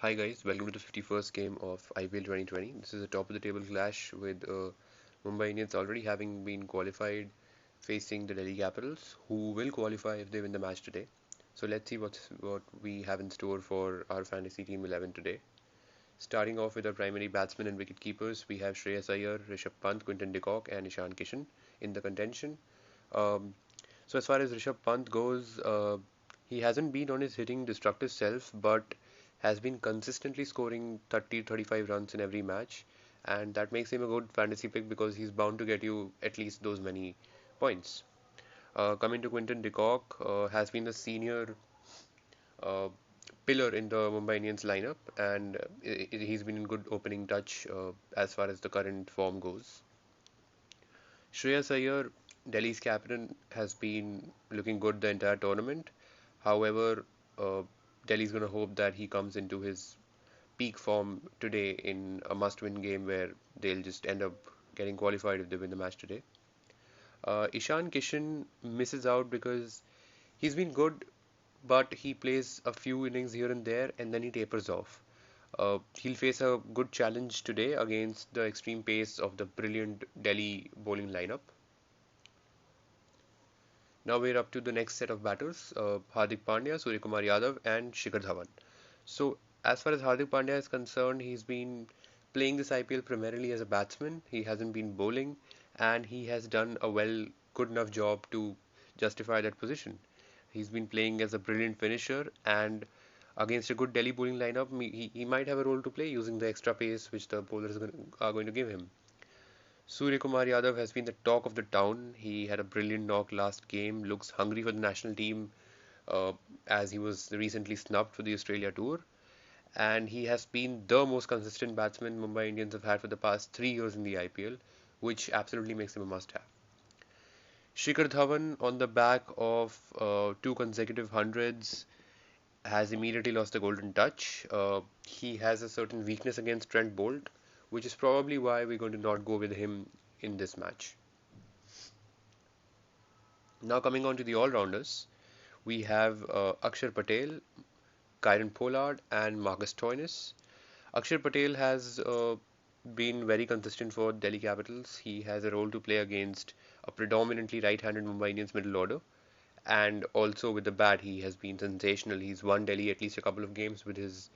Hi guys, welcome to the 51st game of IPL 2020. This is a top of the table clash with Mumbai Indians already having been qualified facing the Delhi Capitals, who will qualify if they win the match today. So let's see what we have in store for our fantasy team 11 today. Starting off with our primary batsmen and wicket keepers, we have Shreyas Iyer, Rishabh Pant, Quinton de Kock, and Ishan Kishan in the contention. Um, so as far as Rishabh Pant goes, he hasn't been on his hitting destructive self, but has been consistently scoring 30-35 runs in every match, and that makes him a good fantasy pick because he's bound to get you at least those many points. Coming to Quinton de Kock, has been the senior uh, pillar in the Mumbai Indians lineup, and he's been in good opening touch as far as the current form goes. Shreyas Iyer, Delhi's captain, has been looking good the entire tournament. However, uh, Delhi's going to hope that he comes into his peak form today in a must-win game where they'll just end up getting qualified if they win the match today. Ishan Kishan misses out because he's been good, but he plays a few innings here and there and then he tapers off. He'll face a good challenge today against the extreme pace of the brilliant Delhi bowling lineup. Now we're up to the next set of batters, Hardik Pandya, Suryakumar Yadav, and Shikhar Dhawan. So, as far as Hardik Pandya is concerned, he's been playing this IPL primarily as a batsman. He hasn't been bowling, and he has done a good enough job to justify that position. He's been playing as a brilliant finisher, and against a good Delhi bowling lineup, he might have a role to play using the extra pace which the bowlers are going to give him. Suryakumar Yadav has been the talk of the town. He had a brilliant knock last game, looks hungry for the national team uh, as he was recently snubbed for the Australia tour. And he has been the most consistent batsman Mumbai Indians have had for the past 3 years in the IPL, which absolutely makes him a must have. Shikhar Dhawan, on the back of two consecutive hundreds, has immediately lost the golden touch. He has a certain weakness against Trent Bolt, which is probably why we're going to not go with him in this match. Now coming on to the all-rounders, we have Akshar Patel, Kyron Pollard, and Marcus Stoinis. Akshar Patel has been very consistent for Delhi Capitals. He has a role to play against a predominantly right-handed Mumbai Indians middle order, and also with the bat, he has been sensational. He's won Delhi at least a couple of games with his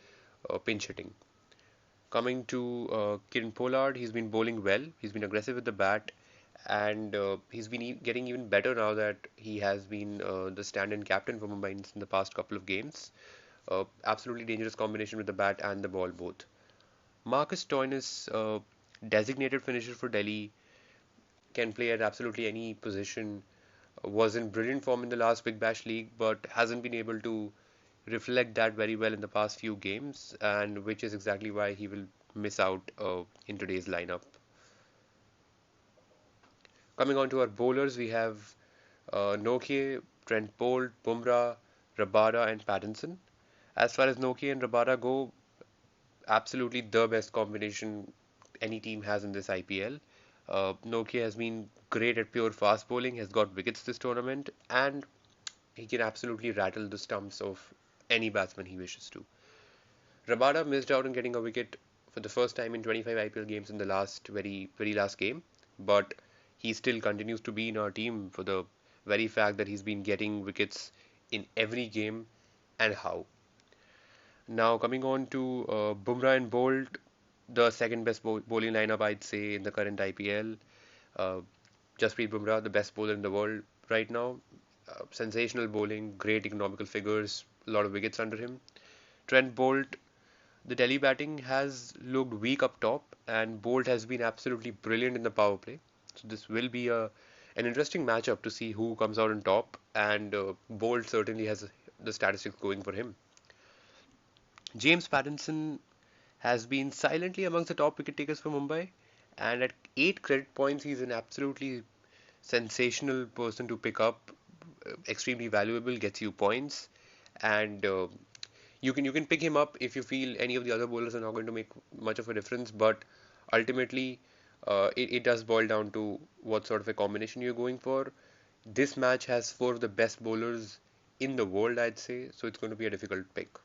pinch hitting. Coming to Kiran Pollard, he's been bowling well. He's been aggressive with the bat, and he's been getting even better now that he has been the stand-in captain for Mumbai Indians in the past couple of games. Absolutely dangerous combination with the bat and the ball both. Marcus Stoinis, designated finisher for Delhi, can play at absolutely any position. Was in brilliant form in the last Big Bash League, but hasn't been able to reflect that very well in the past few games, and which is exactly why he will miss out in today's lineup. Coming on to our bowlers, we have Nokia, Trent Bolt, Bumrah, Rabada, and Pattinson. As far as Nokia and Rabada go, absolutely the best combination any team has in this IPL. Nokia has been great at pure fast bowling, has got wickets this tournament, and he can absolutely rattle the stumps of any batsman he wishes to. Rabada missed out on getting a wicket for the first time in 25 IPL games in the very last game, but he still continues to be in our team for the very fact that he's been getting wickets in every game and how. Now coming on to Bumrah and Bolt, the second best bowling lineup I'd say in the current IPL. Uh, Jasprit Bumrah, the best bowler in the world right now. Sensational bowling, great economical figures, a lot of wickets under him. Trent Bolt, the Delhi batting has looked weak up top, and Bolt has been absolutely brilliant in the power play. So this will be an interesting matchup to see who comes out on top, and Bolt certainly has the statistics going for him. James Pattinson has been silently amongst the top wicket takers for Mumbai, and at 8 credit points, he's an absolutely sensational person to pick up. Extremely valuable, gets you points, and you can pick him up if you feel any of the other bowlers are not going to make much of a difference. But ultimately, it does boil down to what sort of a combination you're going for. This match has four of the best bowlers in the world, I'd say, so it's going to be a difficult pick.